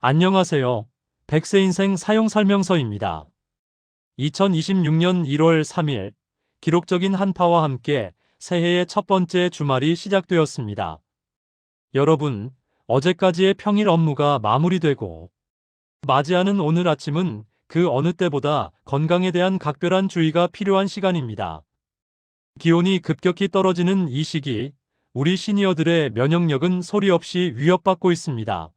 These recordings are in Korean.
안녕하세요. 백세 인생 사용 설명서입니다. 2026년 1월 3일, 기록적인 한파와 함께 새해의 첫 번째 주말이 시작되었습니다. 여러분, 어제까지의 평일 업무가 마무리되고 맞이하는 오늘 아침은 그 어느 때보다 건강에 대한 각별한 주의가 필요한 시간입니다. 기온이 급격히 떨어지는 이 시기, 우리 시니어들의 면역력은 소리 없이 위협받고 있습니다.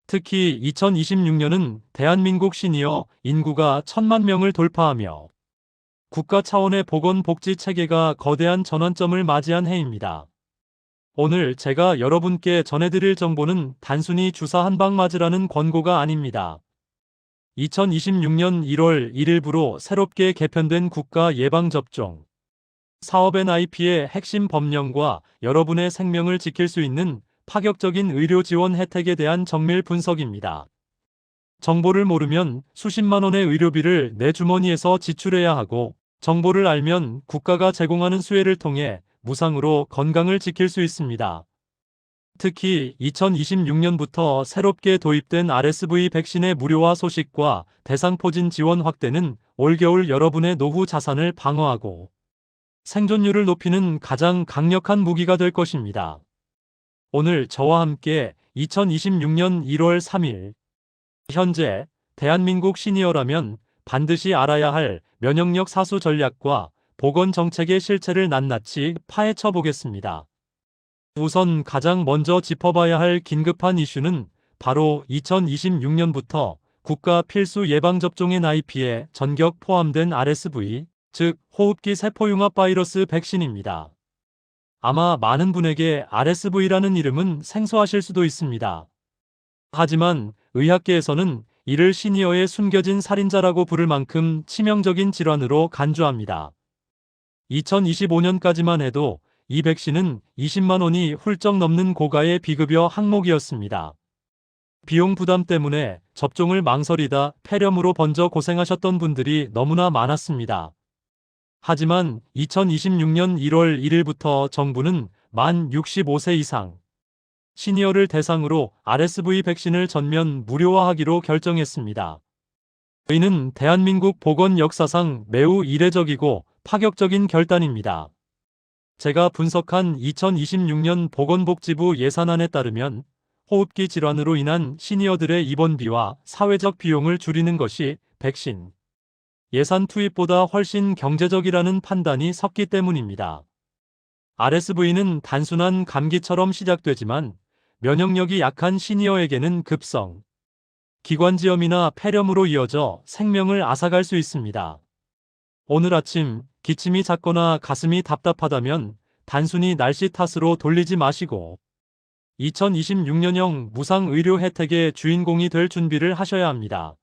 특히 2026년은 대한민국 시니어 인구가 1,000만 명을 돌파하며 국가 차원의 보건복지 체계가 거대한 전환점을 맞이한 해입니다. 오늘 제가 여러분께 전해드릴 정보는 단순히 주사 한 방 맞으라는 권고가 아닙니다. 2026년 1월 1일부로 새롭게 개편된 국가 예방접종 사업 NIP의 핵심 법령과 여러분의 생명을 지킬 수 있는 파격적인 의료 지원 혜택에 대한 정밀 분석입니다. 정보를 모르면 수십만 원의 의료비를 내 주머니에서 지출해야 하고, 정보를 알면 국가가 제공하는 수혜를 통해 무상으로 건강을 지킬 수 있습니다. 특히 2026년부터 새롭게 도입된 RSV 백신의 무료화 소식과 대상포진 지원 확대는 올겨울 여러분의 노후 자산을 방어하고 생존율을 높이는 가장 강력한 무기가 될 것입니다. 오늘 저와 함께 2026년 1월 3일 현재 대한민국 시니어라면 반드시 알아야 할 면역력 사수 전략과 보건 정책의 실체를 낱낱이 파헤쳐 보겠습니다. 우선 가장 먼저 짚어봐야 할 긴급한 이슈는 바로 2026년부터 국가 필수 예방접종의 NIP에 전격 포함된 RSV, 즉 호흡기 세포융합 바이러스 백신입니다. 아마 많은 분에게 RSV라는 이름은 생소하실 수도 있습니다. 하지만 의학계에서는 이를 시니어의 숨겨진 살인자라고 부를 만큼 치명적인 질환으로 간주합니다. 2025년까지만 해도 이 백신은 20만 원이 훌쩍 넘는 고가의 비급여 항목이었습니다. 비용 부담 때문에 접종을 망설이다 폐렴으로 번져 고생하셨던 분들이 너무나 많았습니다. 하지만 2026년 1월 1일부터 정부는 만 65세 이상 시니어를 대상으로 RSV 백신을 전면 무료화하기로 결정했습니다. 이는 대한민국 보건 역사상 매우 이례적이고 파격적인 결단입니다. 제가 분석한 2026년 보건복지부 예산안에 따르면 호흡기 질환으로 인한 시니어들의 입원비와 사회적 비용을 줄이는 것이 백신 예산 투입보다 훨씬 경제적이라는 판단이 섰기 때문입니다. RSV는 단순한 감기처럼 시작되지만 면역력이 약한 시니어에게는 급성 기관지염이나 폐렴으로 이어져 생명을 앗아갈 수 있습니다. 오늘 아침 기침이 잦거나 가슴이 답답하다면 단순히 날씨 탓으로 돌리지 마시고 2026년형 무상 의료 혜택의 주인공이 될 준비를 하셔야 합니다.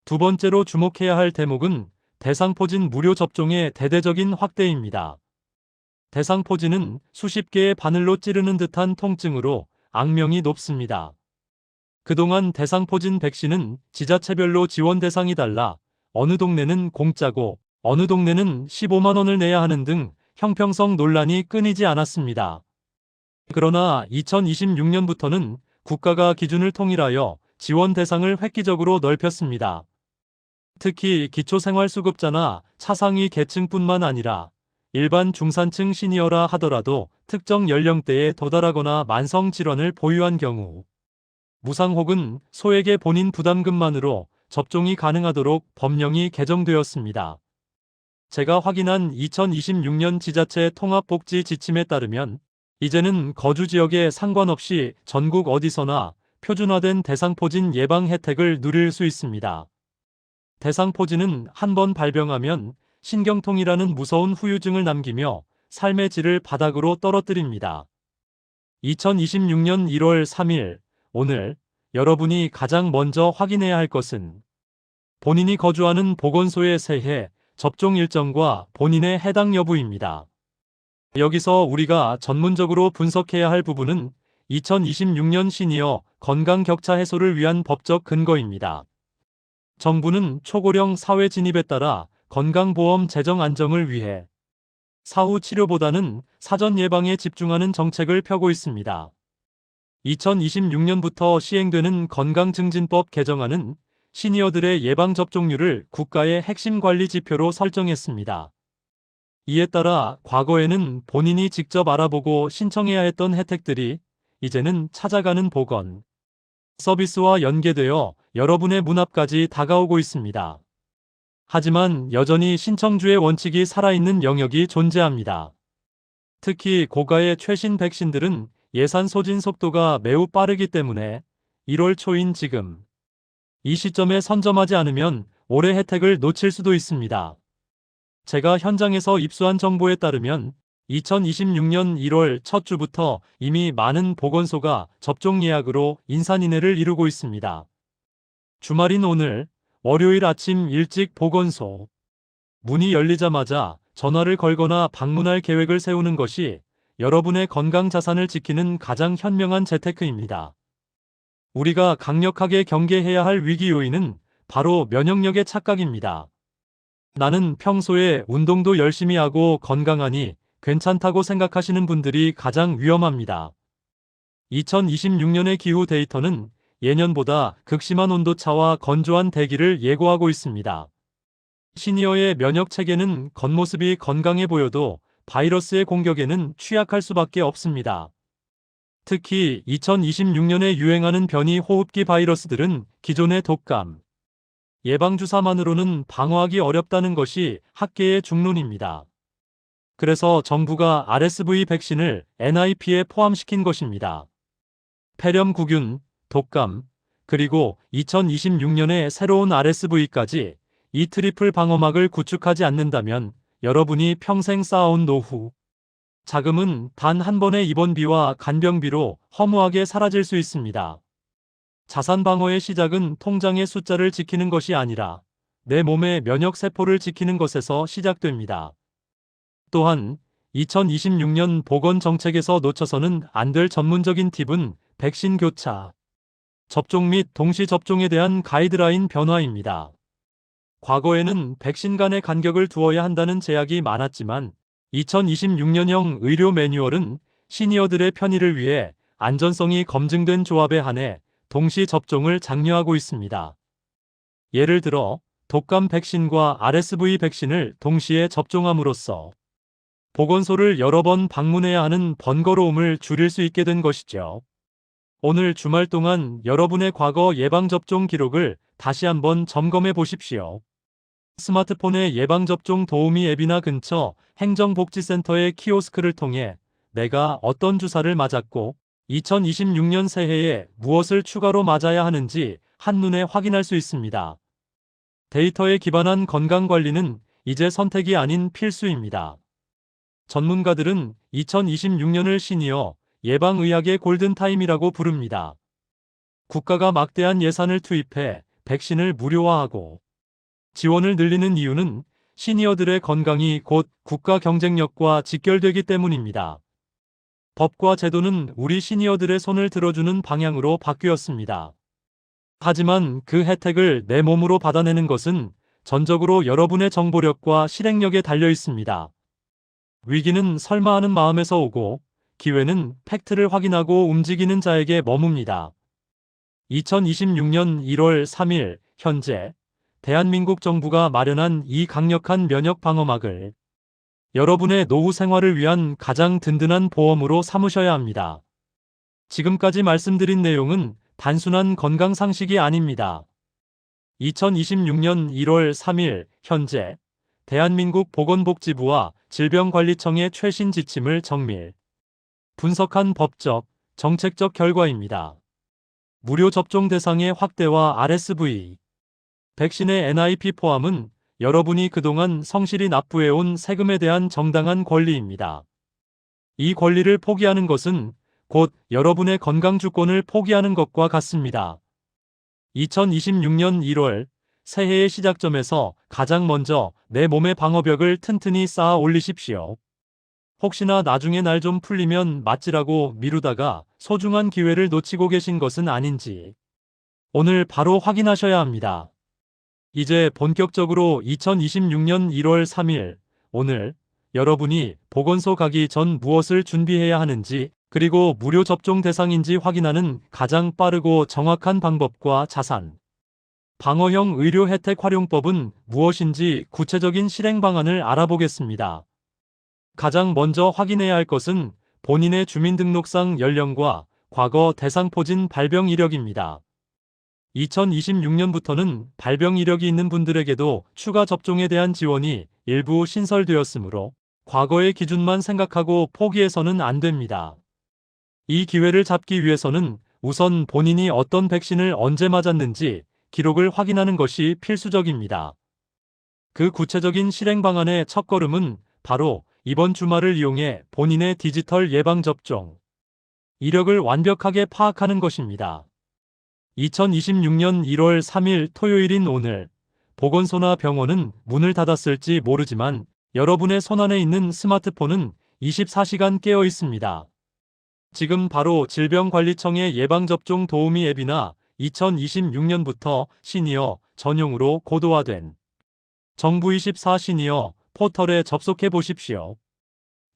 두 번째로 주목해야 할 대목은 대상포진 무료 접종의 대대적인 확대입니다. 대상포진은 수십 개의 바늘로 찌르는 듯한 통증으로 악명이 높습니다. 그동안 대상포진 백신은 지자체별로 지원 대상이 달라 어느 동네는 공짜고 어느 동네는 15만 원을 내야 하는 등 형평성 논란이 끊이지 않았습니다. 그러나 2026년부터는 국가가 기준을 통일하여 지원 대상을 획기적으로 넓혔습니다. 특히 기초생활수급자나 차상위 계층뿐만 아니라 일반 중산층 시니어라 하더라도 특정 연령대에 도달하거나 만성 질환을 보유한 경우 무상 혹은 소액의 본인 부담금만으로 접종이 가능하도록 법령이 개정되었습니다. 제가 확인한 2026년 지자체 통합복지 지침에 따르면 이제는 거주 지역에 상관없이 전국 어디서나 표준화된 대상포진 예방 혜택을 누릴 수 있습니다. 대상포진은 한 번 발병하면 신경통이라는 무서운 후유증을 남기며 삶의 질을 바닥으로 떨어뜨립니다. 2026년 1월 3일, 오늘 여러분이 가장 먼저 확인해야 할 것은 본인이 거주하는 보건소의 새해 접종 일정과 본인의 해당 여부입니다. 여기서 우리가 전문적으로 분석해야 할 부분은 2026년 시니어 건강 격차 해소를 위한 법적 근거입니다. 정부는 초고령 사회 진입에 따라 건강보험 재정 안정을 위해 사후 치료보다는 사전 예방에 집중하는 정책을 펴고 있습니다. 2026년부터 시행되는 건강증진법 개정안은 시니어들의 예방접종률을 국가의 핵심 관리 지표로 설정했습니다. 이에 따라 과거에는 본인이 직접 알아보고 신청해야 했던 혜택들이 이제는 찾아가는 보건 서비스와 연계되어 여러분의 문 앞까지 다가오고 있습니다. 하지만 여전히 신청주의 원칙이 살아있는 영역이 존재합니다. 특히 고가의 최신 백신들은 예산 소진 속도가 매우 빠르기 때문에 1월 초인 지금 이 시점에 선점하지 않으면 올해 혜택을 놓칠 수도 있습니다. 제가 현장에서 입수한 정보에 따르면 2026년 1월 첫 주부터 이미 많은 보건소가 접종 예약으로 인산인해를 이루고 있습니다. 주말인 오늘 월요일 아침 일찍 보건소 문이 열리자마자 전화를 걸거나 방문할 계획을 세우는 것이 여러분의 건강 자산을 지키는 가장 현명한 재테크입니다. 우리가 강력하게 경계해야 할 위기 요인은 바로 면역력의 착각입니다. 나는 평소에 운동도 열심히 하고 건강하니 괜찮다고 생각하시는 분들이 가장 위험합니다. 2026년의 기후 데이터는 예년보다 극심한 온도차와 건조한 대기를 예고하고 있습니다. 시니어의 면역 체계는 겉모습이 건강해 보여도 바이러스의 공격에는 취약할 수밖에 없습니다. 특히 2026년에 유행하는 변이 호흡기 바이러스들은 기존의 독감, 예방주사만으로는 방어하기 어렵다는 것이 학계의 중론입니다. 그래서 정부가 RSV 백신을 NIP에 포함시킨 것입니다. 폐렴구균, 독감, 그리고 2026년에 새로운 RSV까지 이 트리플 방어막을 구축하지 않는다면 여러분이 평생 쌓아온 노후, 자금은 단 한 번의 입원비와 간병비로 허무하게 사라질 수 있습니다. 자산 방어의 시작은 통장의 숫자를 지키는 것이 아니라 내 몸의 면역 세포를 지키는 것에서 시작됩니다. 또한 2026년 보건 정책에서 놓쳐서는 안 될 전문적인 팁은 백신 교차, 접종 및 동시 접종에 대한 가이드라인 변화입니다. 과거에는 백신 간의 간격을 두어야 한다는 제약이 많았지만 2026년형 의료 매뉴얼은 시니어들의 편의를 위해 안전성이 검증된 조합에 한해 동시 접종을 장려하고 있습니다. 예를 들어 독감 백신과 RSV 백신을 동시에 접종함으로써 보건소를 여러 번 방문해야 하는 번거로움을 줄일 수 있게 된 것이죠. 오늘 주말 동안 여러분의 과거 예방접종 기록을 다시 한번 점검해 보십시오. 스마트폰의 예방접종 도우미 앱이나 근처 행정복지센터의 키오스크를 통해 내가 어떤 주사를 맞았고 2026년 새해에 무엇을 추가로 맞아야 하는지 한눈에 확인할 수 있습니다. 데이터에 기반한 건강관리는 이제 선택이 아닌 필수입니다. 전문가들은 2026년을 시니어 예방의학의 골든타임이라고 부릅니다. 국가가 막대한 예산을 투입해 백신을 무료화하고 지원을 늘리는 이유는 시니어들의 건강이 곧 국가 경쟁력과 직결되기 때문입니다. 법과 제도는 우리 시니어들의 손을 들어주는 방향으로 바뀌었습니다. 하지만 그 혜택을 내 몸으로 받아내는 것은 전적으로 여러분의 정보력과 실행력에 달려 있습니다. 위기는 설마 하는 마음에서 오고 기회는 팩트를 확인하고 움직이는 자에게 머뭅니다. 2026년 1월 3일 현재 대한민국 정부가 마련한 이 강력한 면역 방어막을 여러분의 노후 생활을 위한 가장 든든한 보험으로 삼으셔야 합니다. 지금까지 말씀드린 내용은 단순한 건강 상식이 아닙니다. 2026년 1월 3일 현재 대한민국 보건복지부와 질병관리청의 최신 지침을 정밀 분석한 법적, 정책적 결과입니다. 무료 접종 대상의 확대와 RSV 백신의 NIP 포함은 여러분이 그동안 성실히 납부해온 세금에 대한 정당한 권리입니다. 이 권리를 포기하는 것은 곧 여러분의 건강 주권을 포기하는 것과 같습니다. 2026년 1월 새해의 시작점에서 가장 먼저 내 몸의 방어벽을 튼튼히 쌓아 올리십시오. 혹시나 나중에 날 좀 풀리면 맞지라고 미루다가 소중한 기회를 놓치고 계신 것은 아닌지 오늘 바로 확인하셔야 합니다. 이제 본격적으로 2026년 1월 3일 오늘 여러분이 보건소 가기 전 무엇을 준비해야 하는지 그리고 무료 접종 대상인지 확인하는 가장 빠르고 정확한 방법과 자산 방어형 의료 혜택 활용법은 무엇인지 구체적인 실행 방안을 알아보겠습니다. 가장 먼저 확인해야 할 것은 본인의 주민등록상 연령과 과거 대상포진 발병 이력입니다. 2026년부터는 발병 이력이 있는 분들에게도 추가 접종에 대한 지원이 일부 신설되었으므로 과거의 기준만 생각하고 포기해서는 안 됩니다. 이 기회를 잡기 위해서는 우선 본인이 어떤 백신을 언제 맞았는지 기록을 확인하는 것이 필수적입니다. 그 구체적인 실행 방안의 첫걸음은 바로 이번 주말을 이용해 본인의 디지털 예방접종 이력을 완벽하게 파악하는 것입니다. 2026년 1월 3일 토요일인 오늘, 보건소나 병원은 문을 닫았을지 모르지만 여러분의 손안에 있는 스마트폰은 24시간 깨어 있습니다. 지금 바로 질병관리청의 예방접종 도우미 앱이나 2026년부터 시니어 전용으로 고도화된 정부24 시니어 포털에 접속해 보십시오.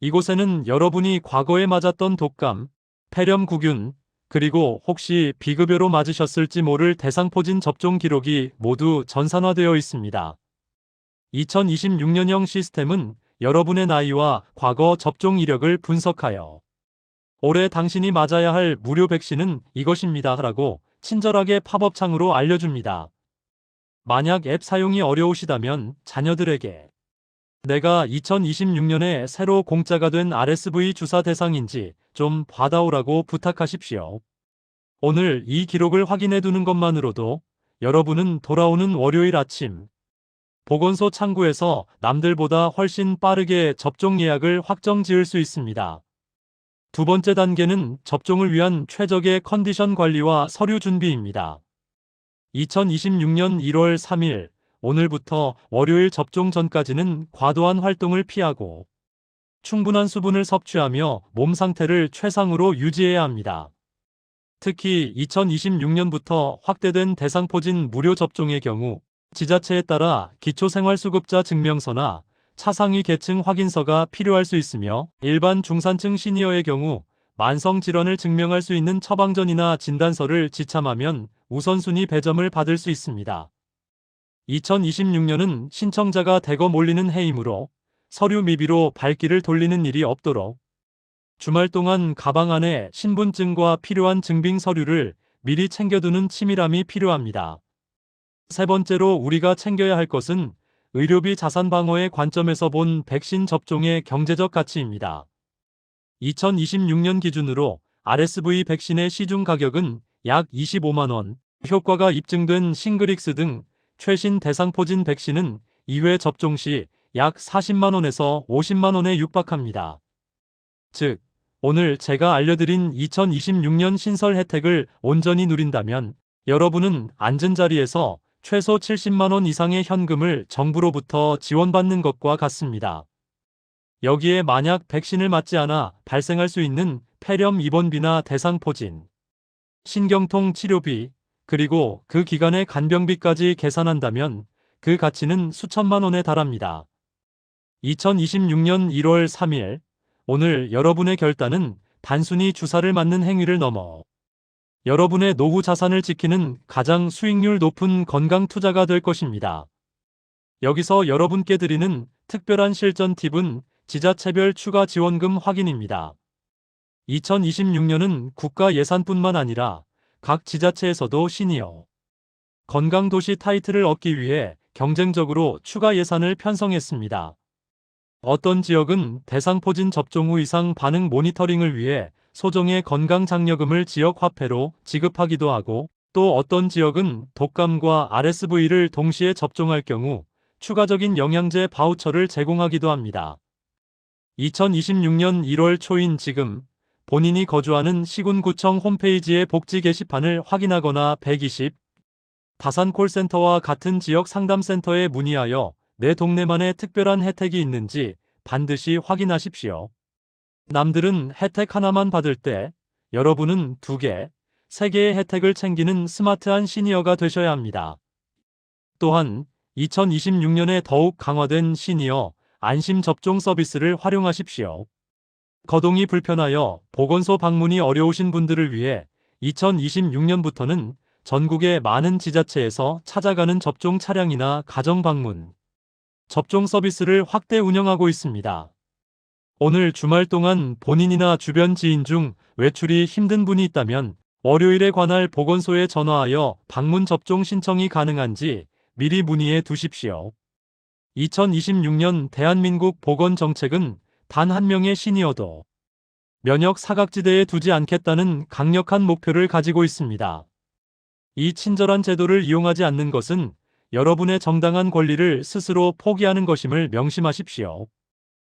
이곳에는 여러분이 과거에 맞았던 독감, 폐렴구균, 그리고 혹시 비급여로 맞으셨을지 모를 대상포진 접종 기록이 모두 전산화되어 있습니다. 2026년형 시스템은 여러분의 나이와 과거 접종 이력을 분석하여 올해 당신이 맞아야 할 무료 백신은 이것입니다 라고 친절하게 팝업창으로 알려줍니다. 만약 앱 사용이 어려우시다면 자녀들에게 내가 2026년에 새로 공짜가 된 RSV 주사 대상인지 좀 받아오라고 부탁하십시오. 오늘 이 기록을 확인해 두는 것만으로도 여러분은 돌아오는 월요일 아침 보건소 창구에서 남들보다 훨씬 빠르게 접종 예약을 확정 지을 수 있습니다. 두 번째 단계는 접종을 위한 최적의 컨디션 관리와 서류 준비입니다. 2026년 1월 3일 오늘부터 월요일 접종 전까지는 과도한 활동을 피하고 충분한 수분을 섭취하며 몸 상태를 최상으로 유지해야 합니다. 특히 2026년부터 확대된 대상포진 무료 접종의 경우 지자체에 따라 기초생활수급자 증명서나 차상위 계층 확인서가 필요할 수 있으며 일반 중산층 시니어의 경우 만성질환을 증명할 수 있는 처방전이나 진단서를 지참하면 우선순위 배점을 받을 수 있습니다. 2026년은 신청자가 대거 몰리는 해이므로 서류 미비로 발길을 돌리는 일이 없도록 주말 동안 가방 안에 신분증과 필요한 증빙 서류를 미리 챙겨두는 치밀함이 필요합니다. 세 번째로 우리가 챙겨야 할 것은 의료비 자산 방어의 관점에서 본 백신 접종의 경제적 가치입니다. 2026년 기준으로 RSV 백신의 시중 가격은 약 25만 원, 효과가 입증된 싱글릭스 등 최신 대상포진 백신은 2회 접종 시 약 40만 원에서 50만 원에 육박합니다. 즉, 오늘 제가 알려드린 2026년 신설 혜택을 온전히 누린다면 여러분은 앉은 자리에서 최소 70만 원 이상의 현금을 정부로부터 지원받는 것과 같습니다. 여기에 만약 백신을 맞지 않아 발생할 수 있는 폐렴 입원비나 대상포진, 신경통 치료비, 그리고 그 기간의 간병비까지 계산한다면 그 가치는 수천만 원에 달합니다. 2026년 1월 3일 오늘 여러분의 결단은 단순히 주사를 맞는 행위를 넘어 여러분의 노후 자산을 지키는 가장 수익률 높은 건강 투자가 될 것입니다. 여기서 여러분께 드리는 특별한 실전 팁은 지자체별 추가 지원금 확인입니다. 2026년은 국가 예산뿐만 아니라 각 지자체에서도 시니어 건강도시 타이틀을 얻기 위해 경쟁적으로 추가 예산을 편성했습니다. 어떤 지역은 대상포진 접종 후 이상 반응 모니터링을 위해 소정의 건강장려금을 지역화폐로 지급하기도 하고 또 어떤 지역은 독감과 RSV를 동시에 접종할 경우 추가적인 영양제 바우처를 제공하기도 합니다. 2026년 1월 초인 지금 본인이 거주하는 시군구청 홈페이지의 복지 게시판을 확인하거나 120 다산 콜센터와 같은 지역 상담센터에 문의하여 내 동네만의 특별한 혜택이 있는지 반드시 확인하십시오. 남들은 혜택 하나만 받을 때 여러분은 2개, 3개의 혜택을 챙기는 스마트한 시니어가 되셔야 합니다. 또한 2026년에 더욱 강화된 시니어 안심 접종 서비스를 활용하십시오. 거동이 불편하여 보건소 방문이 어려우신 분들을 위해 2026년부터는 전국의 많은 지자체에서 찾아가는 접종 차량이나 가정 방문, 접종 서비스를 확대 운영하고 있습니다. 오늘 주말 동안 본인이나 주변 지인 중 외출이 힘든 분이 있다면 월요일에 관할 보건소에 전화하여 방문 접종 신청이 가능한지 미리 문의해 두십시오. 2026년 대한민국 보건정책은 단 한 명의 시니어도 면역 사각지대에 두지 않겠다는 강력한 목표를 가지고 있습니다. 이 친절한 제도를 이용하지 않는 것은 여러분의 정당한 권리를 스스로 포기하는 것임을 명심하십시오.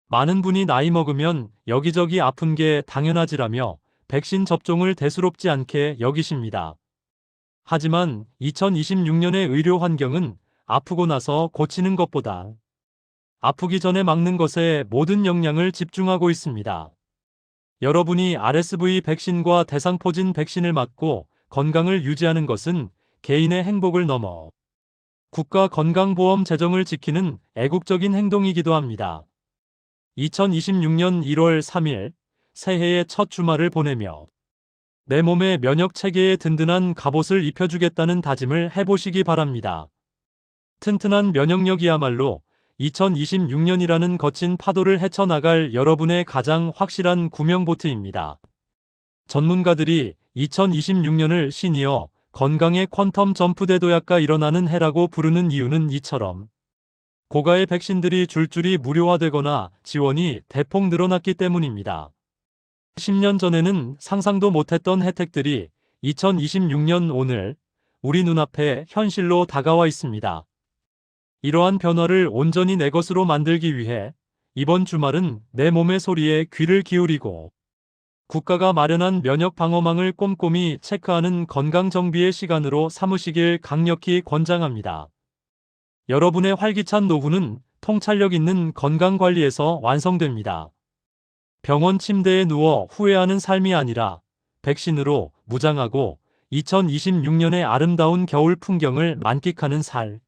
많은 분이 나이 먹으면 여기저기 아픈 게 당연하지라며 백신 접종을 대수롭지 않게 여기십니다. 하지만 2026년의 의료 환경은 아프고 나서 고치는 것보다 아프기 전에 막는 것에 모든 역량을 집중하고 있습니다. 여러분이 RSV 백신과 대상포진 백신을 맞고 건강을 유지하는 것은 개인의 행복을 넘어 국가 건강보험 재정을 지키는 애국적인 행동이기도 합니다. 2026년 1월 3일 새해의 첫 주말을 보내며 내 몸의 면역 체계에 든든한 갑옷을 입혀주겠다는 다짐을 해보시기 바랍니다. 튼튼한 면역력이야말로 2026년이라는 거친 파도를 헤쳐나갈 여러분의 가장 확실한 구명보트입니다. 전문가들이 2026년을 시니어 건강의 퀀텀 점프 대도약가 일어나는 해라고 부르는 이유는 이처럼 고가의 백신들이 줄줄이 무료화되거나 지원이 대폭 늘어났기 때문입니다. 10년 전에는 상상도 못했던 혜택들이 2026년 오늘 우리 눈앞에 현실로 다가와 있습니다. 이러한 변화를 온전히 내 것으로 만들기 위해 이번 주말은 내 몸의 소리에 귀를 기울이고 국가가 마련한 면역 방어망을 꼼꼼히 체크하는 건강정비의 시간으로 삼으시길 강력히 권장합니다. 여러분의 활기찬 노후는 통찰력 있는 건강관리에서 완성됩니다. 병원 침대에 누워 후회하는 삶이 아니라 백신으로 무장하고 2026년의 아름다운 겨울 풍경을 만끽하는 살.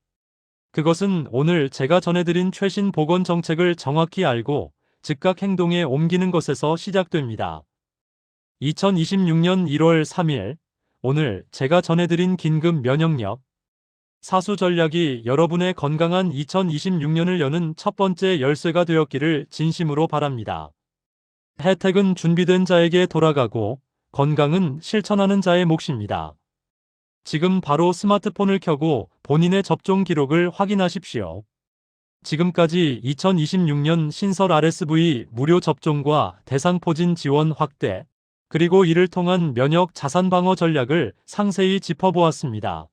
그것은 오늘 제가 전해드린 최신 보건 정책을 정확히 알고 즉각 행동에 옮기는 것에서 시작됩니다. 2026년 1월 3일 오늘 제가 전해드린 긴급 면역력 사수 전략이 여러분의 건강한 2026년을 여는 첫 번째 열쇠가 되었기를 진심으로 바랍니다. 혜택은 준비된 자에게 돌아가고 건강은 실천하는 자의 몫입니다. 지금 바로 스마트폰을 켜고 본인의 접종 기록을 확인하십시오. 지금까지 2026년 신설 RSV 무료 접종과 대상포진 지원 확대, 그리고 이를 통한 면역 자산 방어 전략을 상세히 짚어보았습니다.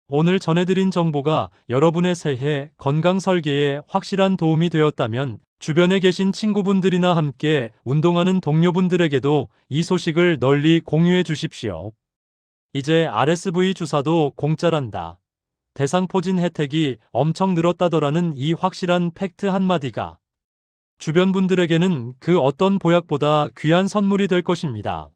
오늘 전해드린 정보가 여러분의 새해 건강 설계에 확실한 도움이 되었다면 주변에 계신 친구분들이나 함께 운동하는 동료분들에게도 이 소식을 널리 공유해 주십시오. 이제 RSV 주사도 공짜란다. 대상포진 혜택이 엄청 늘었다더라는 이 확실한 팩트 한마디가 주변 분들에게는 그 어떤 보약보다 귀한 선물이 될 것입니다.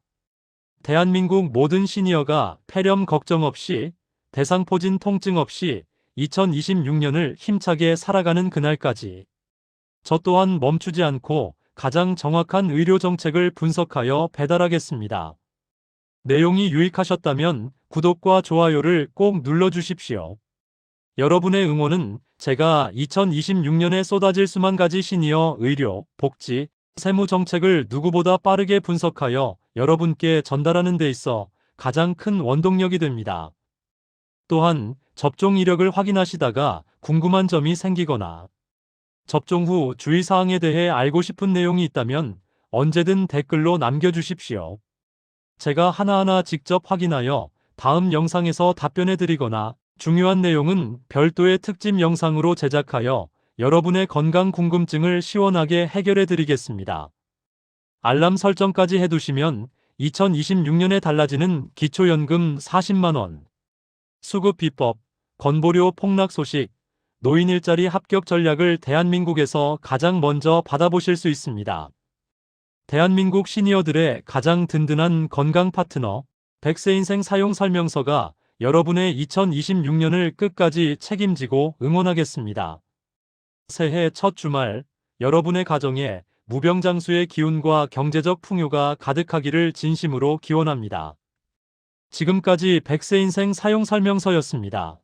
대한민국 모든 시니어가 폐렴 걱정 없이 대상포진 통증 없이 2026년을 힘차게 살아가는 그날까지 저 또한 멈추지 않고 가장 정확한 의료 정책을 분석하여 배달하겠습니다. 내용이 유익하셨다면 구독과 좋아요를 꼭 눌러주십시오. 여러분의 응원은 제가 2026년에 쏟아질 수만 가지 시니어 의료, 복지, 세무 정책을 누구보다 빠르게 분석하여 여러분께 전달하는 데 있어 가장 큰 원동력이 됩니다. 또한 접종 이력을 확인하시다가 궁금한 점이 생기거나 접종 후 주의사항에 대해 알고 싶은 내용이 있다면 언제든 댓글로 남겨주십시오. 제가 하나하나 직접 확인하여 다음 영상에서 답변해 드리거나 중요한 내용은 별도의 특집 영상으로 제작하여 여러분의 건강 궁금증을 시원하게 해결해 드리겠습니다. 알람 설정까지 해두시면 2026년에 달라지는 기초연금 40만원, 수급 비법, 건보료 폭락 소식, 노인 일자리 합격 전략을 대한민국에서 가장 먼저 받아보실 수 있습니다. 대한민국 시니어들의 가장 든든한 건강 파트너, 백세인생 사용 설명서가 여러분의 2026년을 끝까지 책임지고 응원하겠습니다. 새해 첫 주말, 여러분의 가정에 무병장수의 기운과 경제적 풍요가 가득하기를 진심으로 기원합니다. 지금까지 백세 인생 사용 설명서였습니다.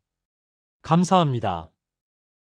감사합니다.